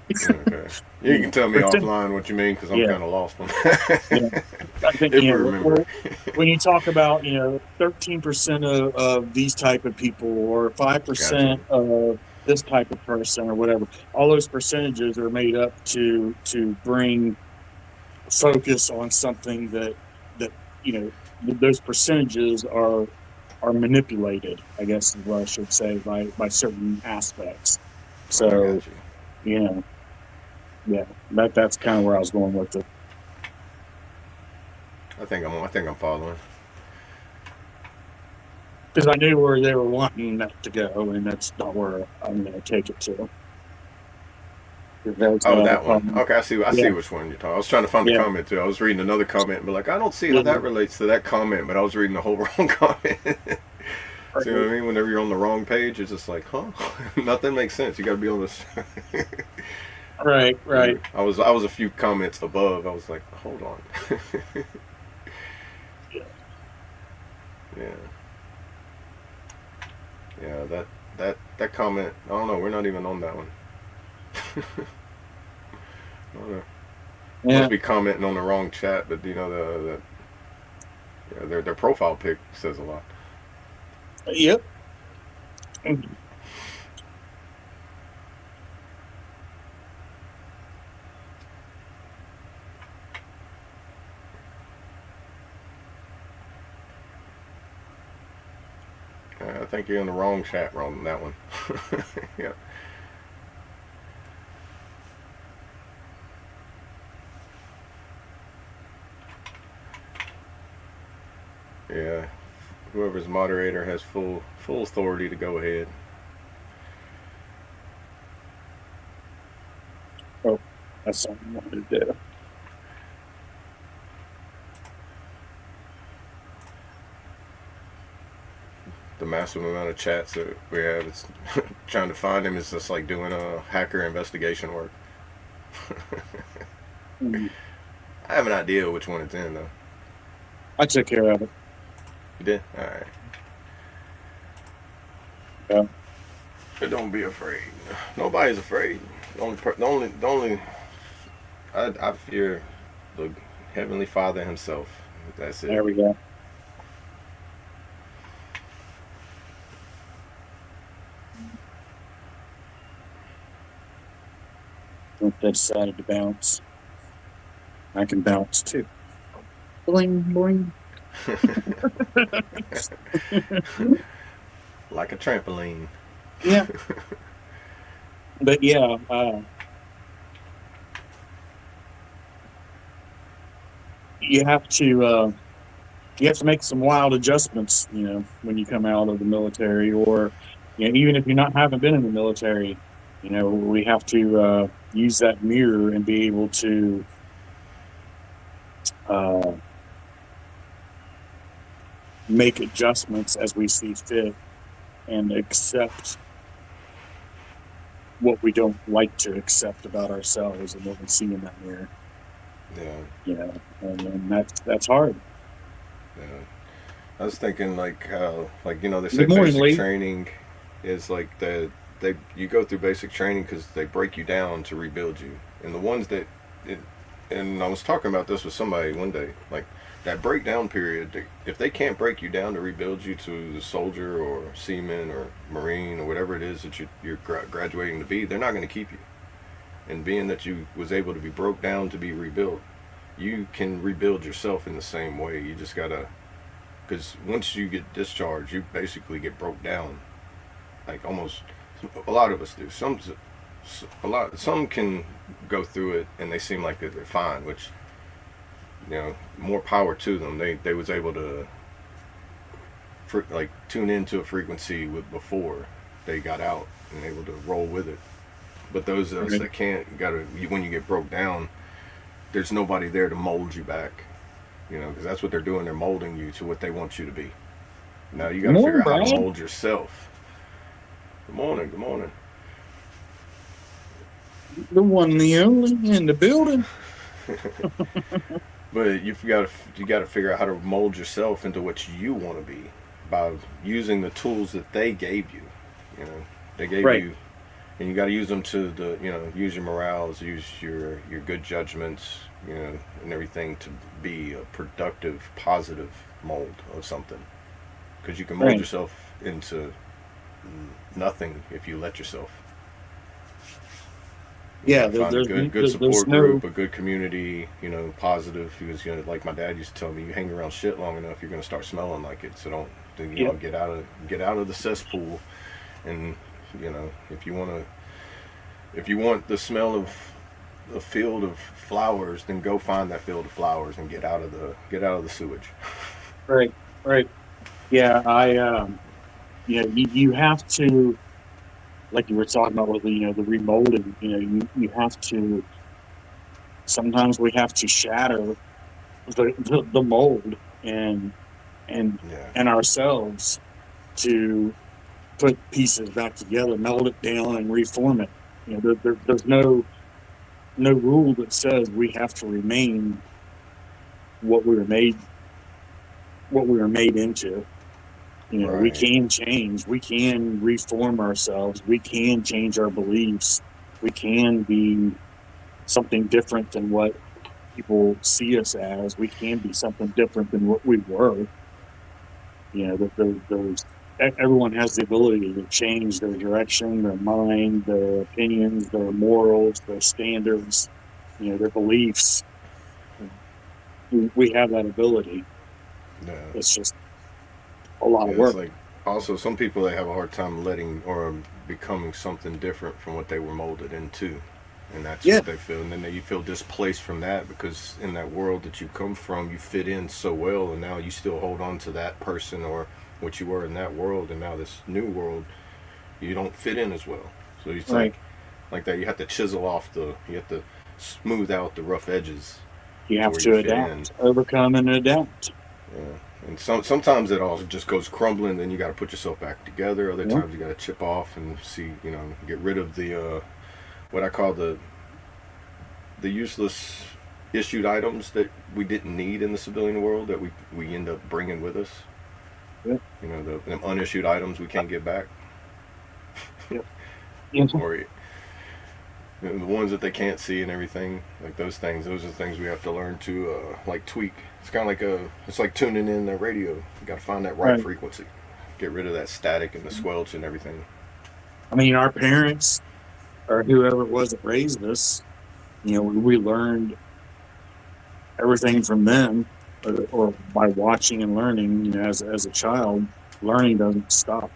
Okay. You can tell me offline what you mean because I'm kind of lost on that. I think if you remember. When you talk about 13% of these type of people or 5% of this type of person or whatever, all those percentages are made up to bring focus on something that those percentages are manipulated, I guess is what I should say, by certain aspects. So that's kind of where I was going with it. I think I'm following. Because I knew where they were wanting that to go, and that's not where I'm going to take it to. That one. Okay, I see which one you're talking. I was trying to find the comment too. I was reading another comment, but like I don't see how that relates to that comment. But I was reading the whole wrong comment. See what I mean? Whenever you're on the wrong page, it's just like, huh? Nothing makes sense. You got to be on this. Right. I was a few comments above. I was like, hold on. Yeah. That comment. I don't know. We're not even on that one. I don't know. Must be commenting on the wrong chat, but their profile pic says a lot. Yep. I think you're in the wrong chat on that one. Yeah. Yeah. Whoever's moderator has full authority to go ahead. Oh, that's something I wanted to do. The massive amount of chats that we have, it's trying to find him is just like doing a hacker investigation work. I have an idea which one it's in though. I took care of it. You did? Alright. Yeah. But don't be afraid. Nobody's afraid. The only I fear the Heavenly Father himself. That's it. There we go. They decided to bounce. I can bounce too. Boing, boing. Like a trampoline. Yeah. But you have to make some wild adjustments, when you come out of the military, or even if haven't been in the military, we have to use that mirror and be able to make adjustments as we see fit and accept what we don't like to accept about ourselves and what we see in that mirror. Yeah. And that's hard. Yeah. I was thinking like how, like, they say basic training is like the you go through basic training because they break you down to rebuild you. And the ones that, and I was talking about this with somebody one day, like that breakdown period, if they can't break you down to rebuild you to the soldier or seaman or marine or whatever it is that you're graduating to be, they're not going to keep you. And being that you was able to be broke down to be rebuilt, you can rebuild yourself in the same way. You just gotta, because once you get discharged, you basically get broke down. Like almost, a lot of us do. Some can go through it and they seem like they're fine, which, more power to them. They was able to like tune into a frequency with before they got out and able to roll with it. But those of us that can't, when you get broke down, there's nobody there to mold you back, because that's what they're doing. They're molding you to what they want you to be. Now you got to figure out how to mold yourself. Good morning. Good morning. The one, the only in the building. But you got to figure out how to mold yourself into what you want to be by using the tools that they gave you. They gave you. And you got to use them to use your morals, use your good judgments, and everything to be a productive, positive mold of something. Because you can mold yourself into nothing if you let yourself. Yeah, find a good support group, a good community, positive. Because like my dad used to tell me, you hang around shit long enough, you're gonna start smelling like it. So don't get out of the cesspool. And if you want the smell of a field of flowers, then go find that field of flowers and get out of the sewage. Right. Yeah, you have to, like you were talking about with the remolding. You have to. Sometimes we have to shatter the mold and ourselves to put pieces back together, meld it down, and reform it. There's no rule that says we have to remain what we were made into. We can change. We can reform ourselves. We can change our beliefs. We can be something different than what people see us as. We can be something different than what we were. Everyone has the ability to change their direction, their mind, their opinions, their morals, their standards, their beliefs. We have that ability. Yeah. It's just a lot of work. Like also some people, they have a hard time letting or becoming something different from what they were molded into. And that's what they feel. And then you feel displaced from that because in that world that you come from, you fit in so well, and now you still hold on to that person or what you were in that world, and now this new world, you don't fit in as well. So it's like that. You have to chisel off you have to smooth out the rough edges. You have to adapt, overcome, and adapt. Yeah, and sometimes it all just goes crumbling. Then you got to put yourself back together. Other times you got to chip off and get rid of the what I call the useless issued items that we didn't need in the civilian world that we end up bringing with us. Yeah. The unissued items we can't get back. Yep. Or the ones that they can't see and everything, like those are the things we have to learn to tweak. It's kind of it's like tuning in the radio. You got to find that right frequency. Get rid of that static and the squelch and everything. I mean, our parents or whoever it was that raised us, we learned everything from them. Or by watching and learning, as a child, learning doesn't stop.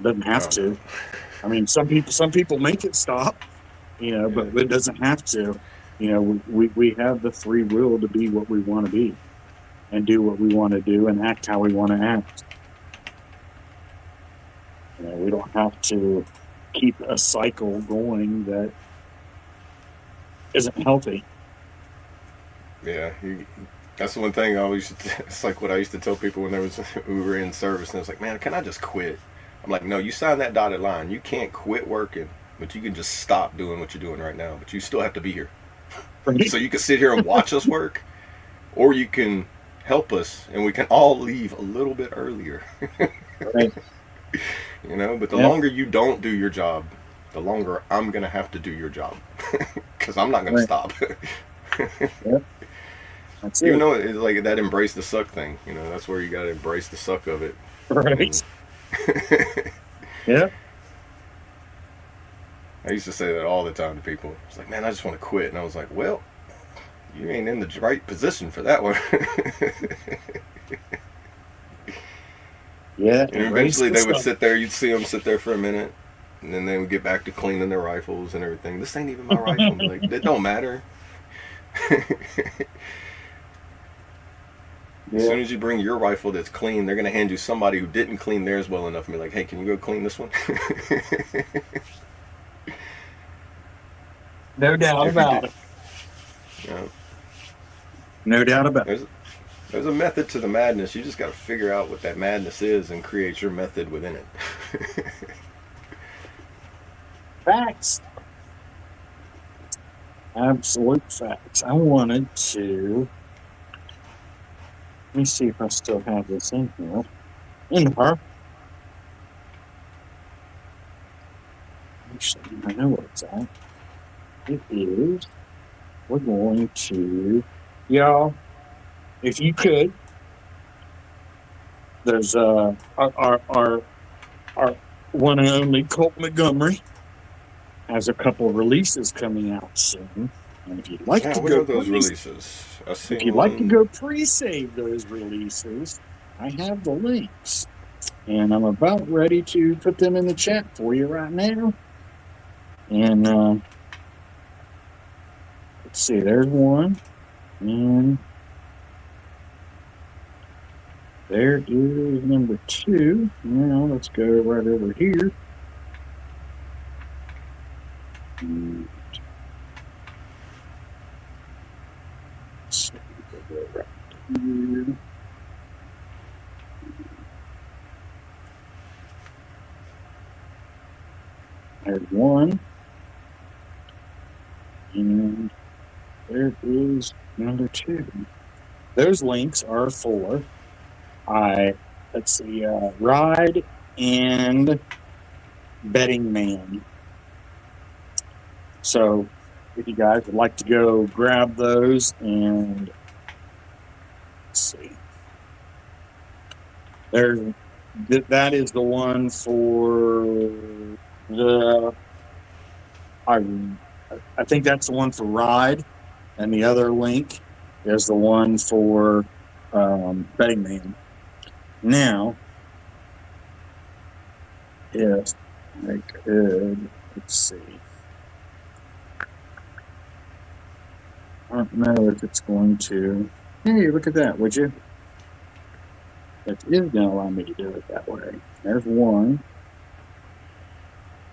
Doesn't have to. I mean, some people make it stop, but it doesn't have to. We have the free will to be what we want to be, and do what we want to do, and act how we want to act. We don't have to keep a cycle going that isn't healthy. Yeah. That's the one thing I always. It's like what I used to tell people when we were in service, and it's like, man, can I just quit? I'm like, no, you signed that dotted line. You can't quit working, but you can just stop doing what you're doing right now. But you still have to be here, so you can sit here and watch us work, or you can help us, and we can all leave a little bit earlier. you know. But the Yep. longer you don't do your job, the longer I'm gonna have to do your job, because I'm not gonna Right. stop. Yep. That's Even it. though it's like that embrace the suck thing, you know, that's where you gotta embrace the suck of it. Right. Yep. I used to say that all the time to people. It's like, man, I just want to quit, and I was like, well, you ain't in the right position for that one. Yeah. And eventually they would sit there. You'd see them sit there for a minute, and then they would get back to cleaning their rifles and everything. This ain't even my rifle. I'm like, it don't matter. As soon as you bring your rifle that's clean, they're gonna hand you somebody who didn't clean theirs well enough and be like, hey, can you go clean this one? No doubt If you about did. it. You know, No doubt about it. there's a method to the madness. You just got to figure out what that madness is and create your method within it. Facts. Absolute facts. I wanted to. Let me see if I still have this in here. In her. Actually, I know where it's at. It is. We're going to. Y'all, if you could, there's our one and only Colt Montgomery has a couple of releases coming out soon. And if you'd like Yeah, to what go are those releases? I if seen you'd like to one. go pre-save those releases, I have the links. And I'm about ready to put them in the chat for you right now. And let's see, there's one. And there is number 2. Now let's go right over here. And let's see, we'll go right here. There's one. And there is number 2. Those links are for let's see, Ride and Betting Man. So if you guys would like to go grab those, and let's see, that is the one for the I think that's the one for Ride, and the other link is the one for Betting Man. Now, if I could, let's see. I don't know if it's going to. Hey, look at that, would you? It is going to allow me to do it that way. There's one.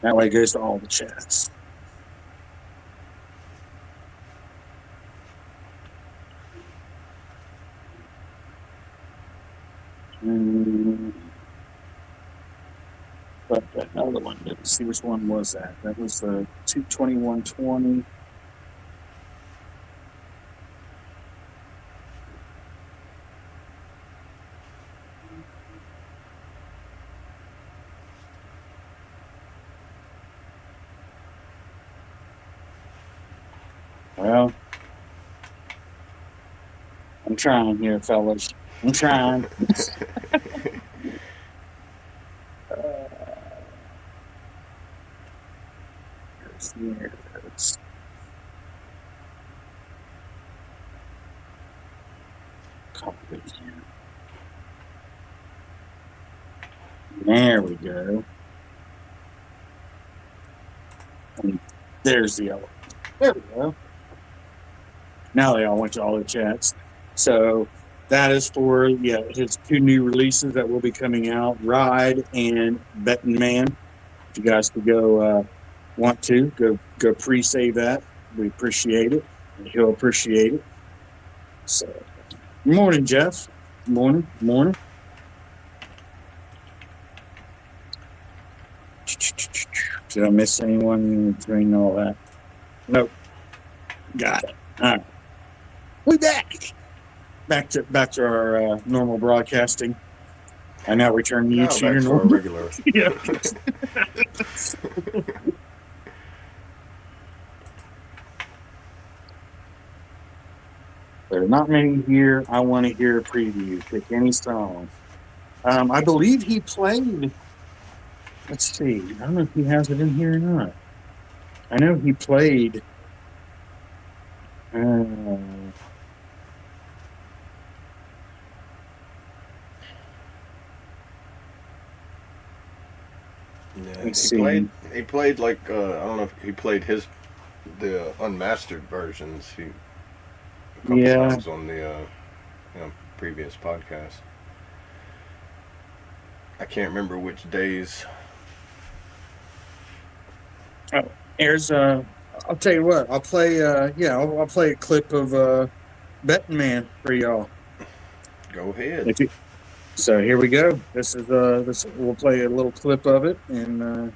That way it goes to all the chats. But another one. Let's see which one was that. That was the 22120. Well, I'm trying here, fellas. I'm trying. Yes. Copy here. There we go. And there's the other. There we go. Now they all went to all the chats. So that is for his 2 new releases that will be coming out, Ride and Betting Man. If you guys could go want to go pre-save that, we appreciate it. And he'll appreciate it. So good morning, Jeff. Good morning. Good morning. Did I miss anyone between all that? Nope. Got it. All right. We back to our normal broadcasting. I now return you Now to back your to our normal. regular. Yeah. There are not many here. I want to hear a preview. Pick any song. I believe he played. Let's see. I don't know if he has it in here or not. I know he played. Yeah, Let's see. He played like I don't know if he played the unmastered versions. A couple Yeah. times on the previous podcast. I can't remember which days. Here's I'll tell you what. I'll play. I'll play a clip of Betting Man for y'all. Go ahead. So here we go. This is we'll play a little clip of it, and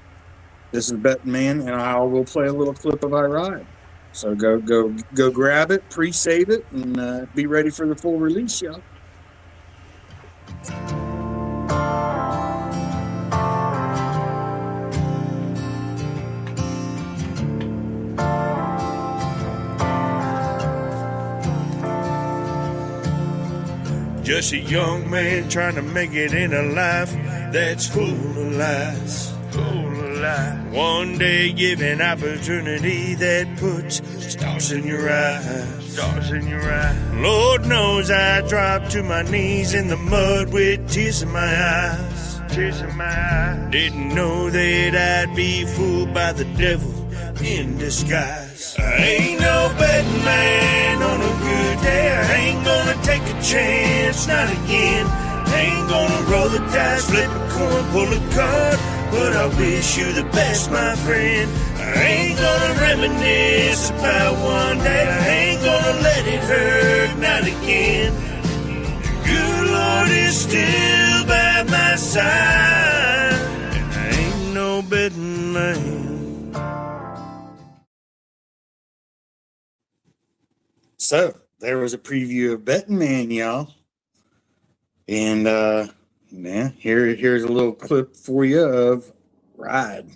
this is Betting Man, and I will play a little clip of I Ride. So go grab it, pre-save it, and be ready for the full release, y'all. Just a young man trying to make it in a life that's full of lies. One day given opportunity that puts stars in your eyes. Lord knows I dropped to my knees in the mud with tears in my eyes. Didn't know that I'd be fooled by the devil in disguise. I ain't no betting man on a good day. I ain't gonna take a chance, not again. I ain't gonna roll the dice, flip a coin, pull a card. But I wish you the best, my friend. I ain't gonna reminisce about one day. I ain't gonna let it hurt, not again. The good Lord is still by my side, and I ain't no betting man. So there was a preview of Betting Man, y'all. And man, here's a little clip for you of Ride.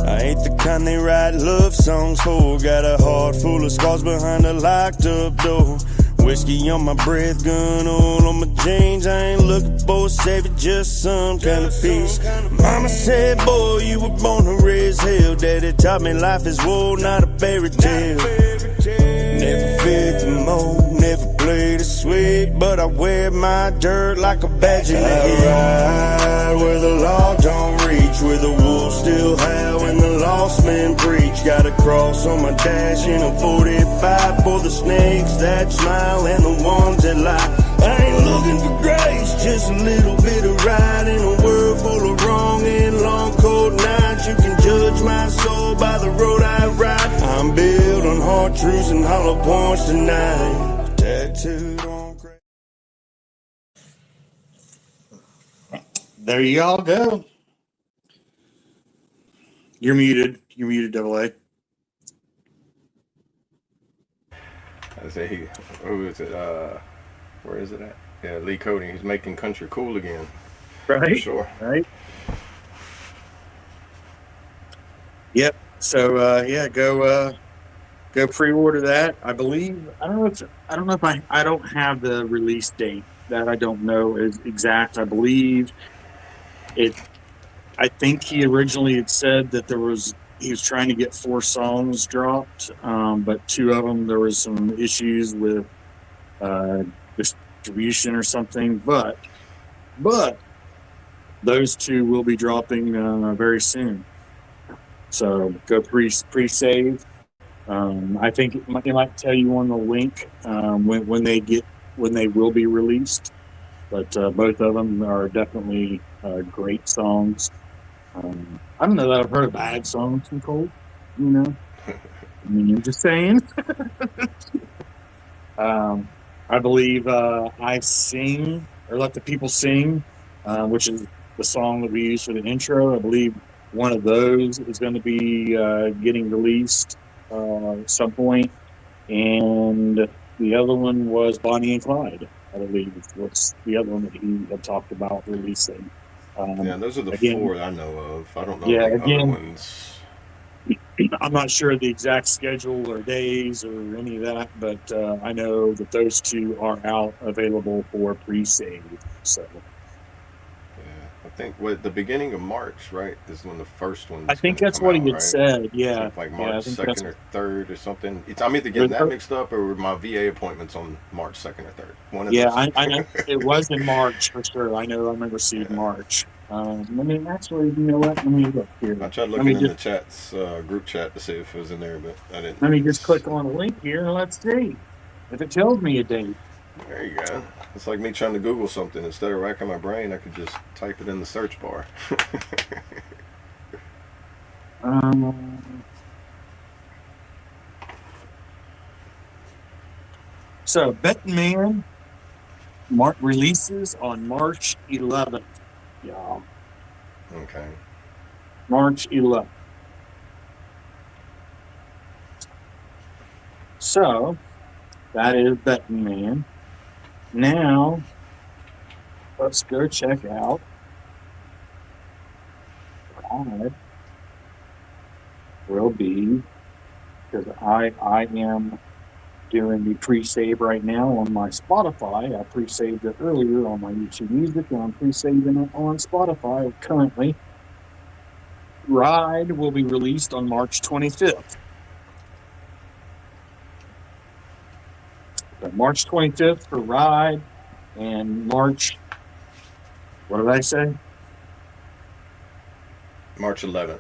I ain't the kind they write love songs for. Got a heart full of scars behind a locked up door. Whiskey on my breath, gun all on my jeans. I ain't looking for a savior, just some kind of peace. Mama said, boy, you were born to raise hell. Daddy taught me life is war, not a fairy tale. Never fit the mold, never played it sweet, but I wear my dirt like a badge in the head. I ride where the law don't reach, where the wolves still howl and the lost men preach. Got a cross on my dash in a 45 for the snakes that smile and the ones that lie. I ain't looking for grace, just a little bit of ride in a world full of wrong and long cold nights. You can judge my soul by the road I ride. I'm built on hard truths and hollow points tonight. Tattooed on crack. There you all go. You're muted. You're muted, Double A. I say, who is it? Where is it at? Yeah, Lee Cody. He's making country cool again. Right? For sure. Right? Yep. So go pre-order that. I believe I don't know if I don't have the release date. That I don't know is exact. I believe it. I think he originally had said that he was trying to get 4 songs dropped, but 2 of them there was some issues with distribution or something. But those 2 will be dropping very soon. So go pre-save. I think it might tell you on the link when they will be released. But both of them are definitely great songs. I don't know that I've heard a bad song from Cole. You know, I mean, I'm just saying. I believe I Sing or Let the People Sing, which is the song that we used for the intro. I believe one of those is going to be getting released at some point, and the other one was Bonnie and Clyde. I believe was the other one that he had talked about releasing. Yeah, those are the Again, 4 that I know of. I don't know yeah, the other again, ones. I'm not sure the exact schedule or days or any of that, but I know that those 2 are out available for pre-save. So Yeah, I think the beginning of March, right, is when the first one's I think going to that's come what he out, had right? said. I Yeah, think like yeah, I March think that's 2nd or 3rd or something. I'm either getting that mixed up or my VA appointment's on March 2nd or 3rd. One of yeah. those I two. know it was in March for sure. I remember seeing Yeah. March. Let me actually, you know what? Let me look here. I tried Let me looking in just the chat's group chat to see if it was in there, but I didn't. let me just click on a link here and let's see if it tells me a date. There you go. It's like me trying to Google something. Instead of racking my brain, I could just type it in the search bar. So Betting Man releases on March 11th. Y'all, Okay. March 11th. So that is Betting Man. Now let's go check out Ride will be, because I am doing the pre-save right now on my Spotify. I pre-saved it earlier on my YouTube Music, and I'm pre-saving it on Spotify currently. Ride will be released on March 25th. So March 25th for Ride, and March, what did I say? March 11th.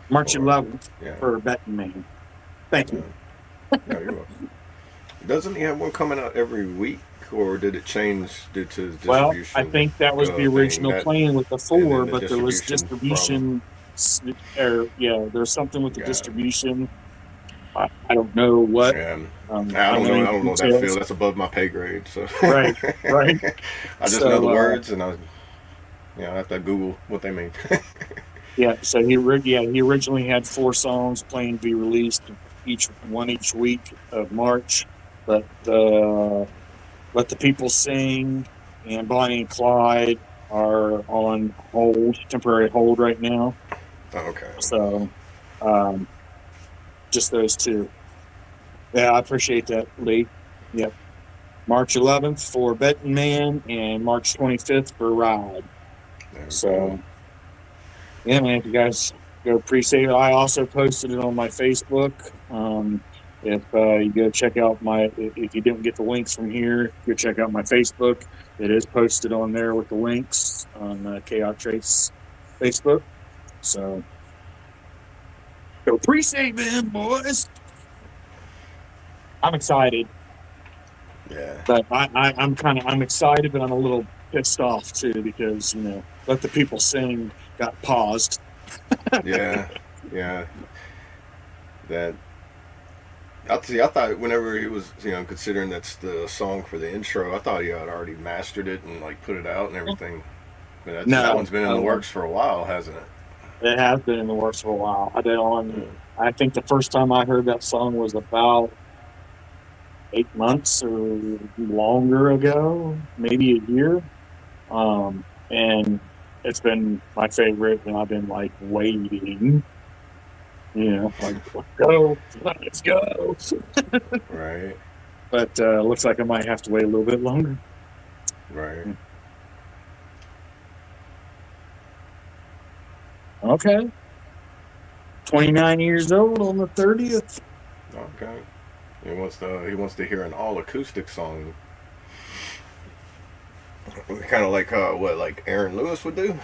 March 11th Yeah. for Betting Man. Thank you. No, you're welcome. Doesn't he have one coming out every week, or did it change due to distribution? Well, I think that was the original plan with the 4, but there was problem. distribution, or there's something with the distribution. I don't know what. Yeah. I I don't know that feel. That's above my pay grade. So right. I just know the words, and I have to Google what they mean. Yeah. So he originally had 4 songs planned to be released each week of March, but Let the People Sing and Bonnie and Clyde are on temporary hold right now. Okay. So, just those 2. Yeah, I appreciate that, Lee. Yep. March 11th for Betting Man and March 25th for Ride. So, yeah, man, if you guys go pre-save it, I also posted it on my Facebook. If you go check out if you didn't get the links from here, go check out my Facebook. It is posted on there with the links on Chaos Trace Facebook. So, go pre-save them, boys. I'm excited. Yeah. But I'm excited, but I'm a little pissed off too, because Let the People Sing got paused. Yeah. That. I thought whenever he was, considering that's the song for the intro, I thought he had already mastered it and like put it out and everything. But that one's been in the works for a while, hasn't it? It has been in the works for a while. I think the first time I heard that song was about 8 months or longer ago, maybe a year. And it's been my favorite, and I've been like waiting. Like, let's go. Right. But looks like I might have to wait a little bit longer. Right. Okay. 29 years old on the 30th. Okay. He wants to hear an all acoustic song. Kind of like like Aaron Lewis would do.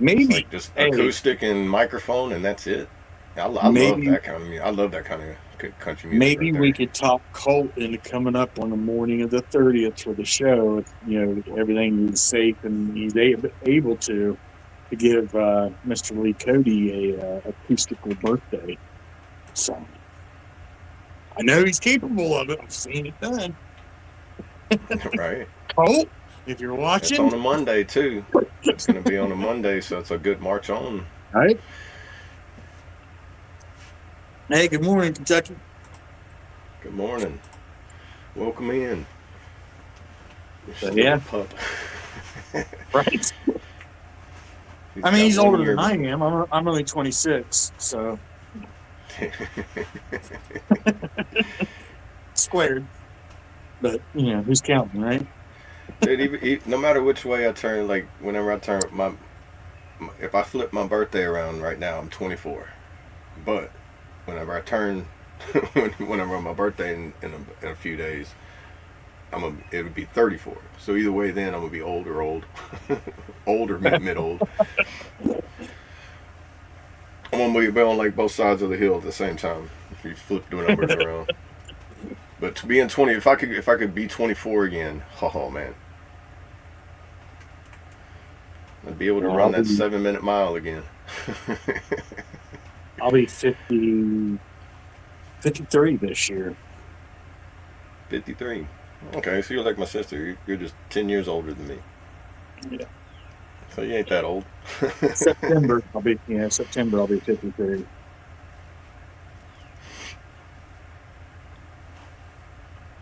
Maybe just acoustic and microphone, and that's it. I love that kind of music. I love that kind of country music. Maybe we could talk Colt into coming up on the morning of the 30th for the show. Everything is safe and he's able to give Mr. Lee Cody a acoustical birthday. So I know he's capable of it. I've seen it done. Right. Colt, if you're watching, it's on a Monday too. It's going to be on a Monday, so it's a good march on. All right. Hey, good morning, Kentucky. Good morning. Welcome in. Yeah. Pup. Right. I mean, he's older than I am. I'm only 26, so squared. But who's counting, right? Dude, no matter which way I turn, like whenever I turn if I flip my birthday around right now, I'm 24. But whenever I turn, whenever my birthday in a few days, it would be 34. So either way, then I'm gonna be old, older, mid old. I'm gonna be on like both sides of the hill at the same time if you flip the numbers around. But to be in 20, if I could be 24 again, oh man, I'd be able to run that 7-minute mile again. I'll be 53 this year. 53. Okay, so you're like my sister. You're just 10 years older than me. Yeah. So you ain't that old. September I'll be 53.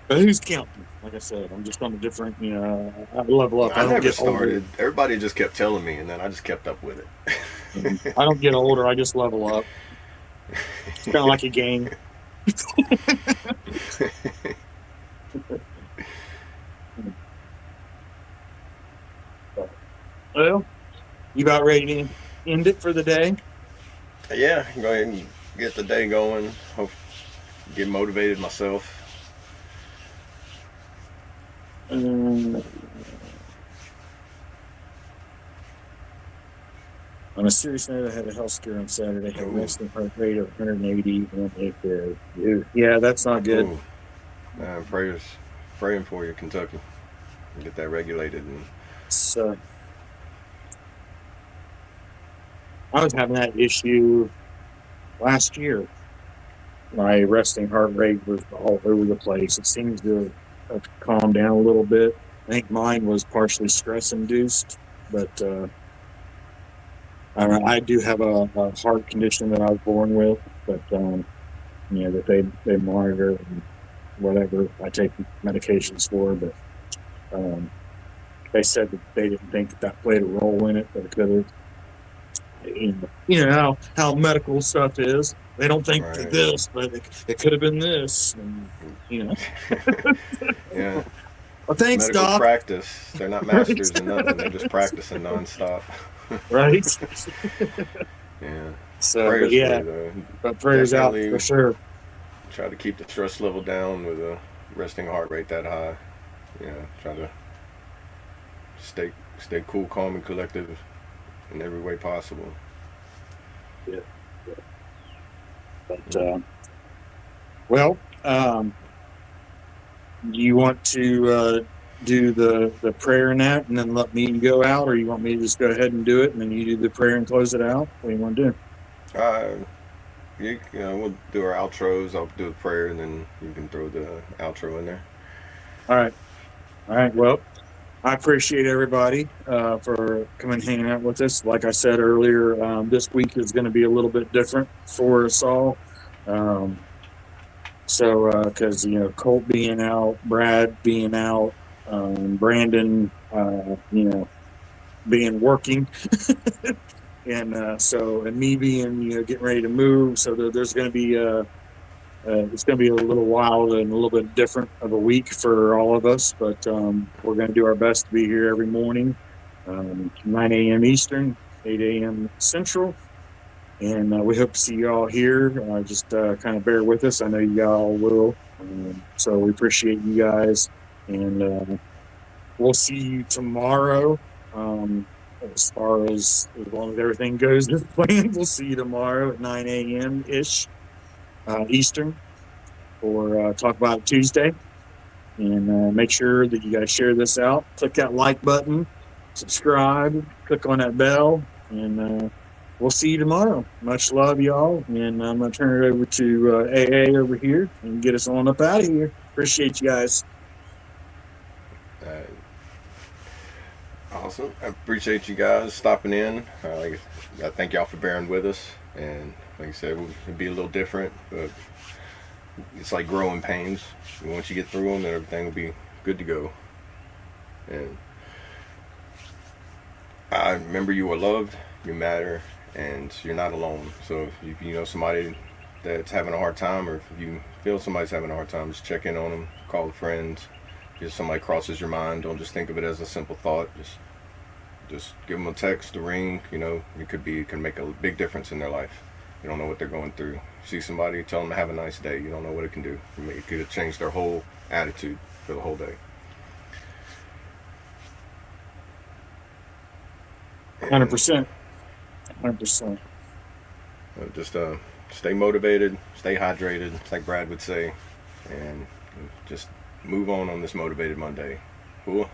But who's counting? Like I said, I'm just on a different, I level up. I never started. Older. Everybody just kept telling me, and then I just kept up with it. I don't get older. I just level up. It's kind of like a game. Well, you about ready to end it for the day? Yeah, go ahead and get the day going. Hope get motivated myself. On a serious note, I had a health scare on Saturday. Had a resting heart rate of 180. Yeah, that's not good. Praying for you, Kentucky. Get that regulated. So, I was having that issue last year. My resting heart rate was all over the place. It seems to have calmed down a little bit. I think mine was partially stress-induced, but I do have a heart condition that I was born with, but that they monitor and whatever. I take medications for, but they said that they didn't think that played a role in it, but it could have. You know how medical stuff is. They don't think this, but it could have been this. And, Yeah. Well, thanks, medical Doc. Practice. They're not masters in nothing. They're just practicing nonstop. Right. Yeah. So, but prayers out for sure. Try to keep the stress level down with a resting heart rate that high. Try to stay cool, calm, and collective in every way possible. Yeah. But you want to do the prayer and that, and then let me go out, or you want me to just go ahead and do it, and then you do the prayer and close it out? What do you want to do? We'll do our outros. I'll do the prayer, and then you can throw the outro in there. All right. Well, I appreciate everybody for coming and hanging out with us. Like I said earlier, this week is going to be a little bit different for us all. Because Colt being out, Brad being out, Brandon, being working, and me being getting ready to move. So there's going to be it's going to be a little wild and a little bit different of a week for all of us, but we're going to do our best to be here every morning, 9 a.m. Eastern, 8 a.m. Central, and we hope to see you all here. Just kind of bear with us. I know you all will, so we appreciate you guys, and we'll see you tomorrow. As long as everything goes as planned, we'll see you tomorrow at 9 a.m. ish. Eastern for Talk About It Tuesday, and make sure that you guys share this out. Click that like button, subscribe, click on that bell, and we'll see you tomorrow. Much love, y'all, and I'm going to turn it over to AA over here and get us on up out of here. Appreciate you guys. Awesome. I appreciate you guys stopping in. I thank y'all for bearing with us. And like I said, it'll be a little different, but it's like growing pains. And once you get through them, then everything will be good to go. And I remember you are loved, you matter, and you're not alone. So if you know somebody that's having a hard time, or if you feel somebody's having a hard time, just check in on them, call a friend. If somebody crosses your mind, don't just think of it as a simple thought. Just give them a text, a ring. You know, it can make a big difference in their life. You don't know what they're going through. See somebody, tell them to have a nice day. You don't know what it can do. It could change their whole attitude for the whole day. 100%. 100%. Just stay motivated, stay hydrated, like Brad would say, and just move on this Motivated Monday. Cool?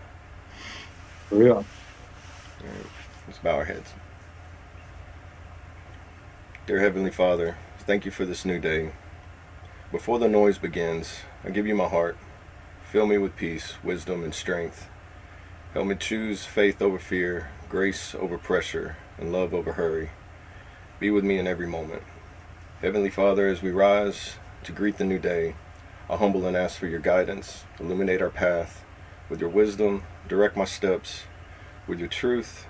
For real. All right, let's bow our heads. Dear Heavenly Father, thank you for this new day. Before the noise begins, I give you my heart. Fill me with peace, wisdom, and strength. Help me choose faith over fear, grace over pressure, and love over hurry. Be with me in every moment. Heavenly Father, as we rise to greet the new day, I humble and ask for your guidance. Illuminate our path. With your wisdom, direct my steps. With your truth,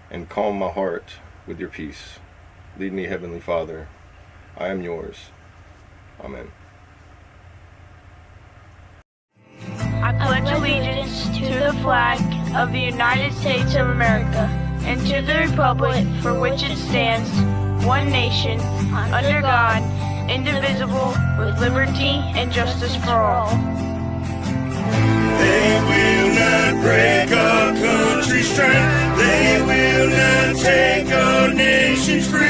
and calm my heart with your peace. Lead me, Heavenly Father. I am yours. Amen. I pledge allegiance to the flag of the United States of America and to the republic for which it stands, one nation, under God, indivisible, with liberty and justice for all. They will not break our country's strength. They will not take our nation's free.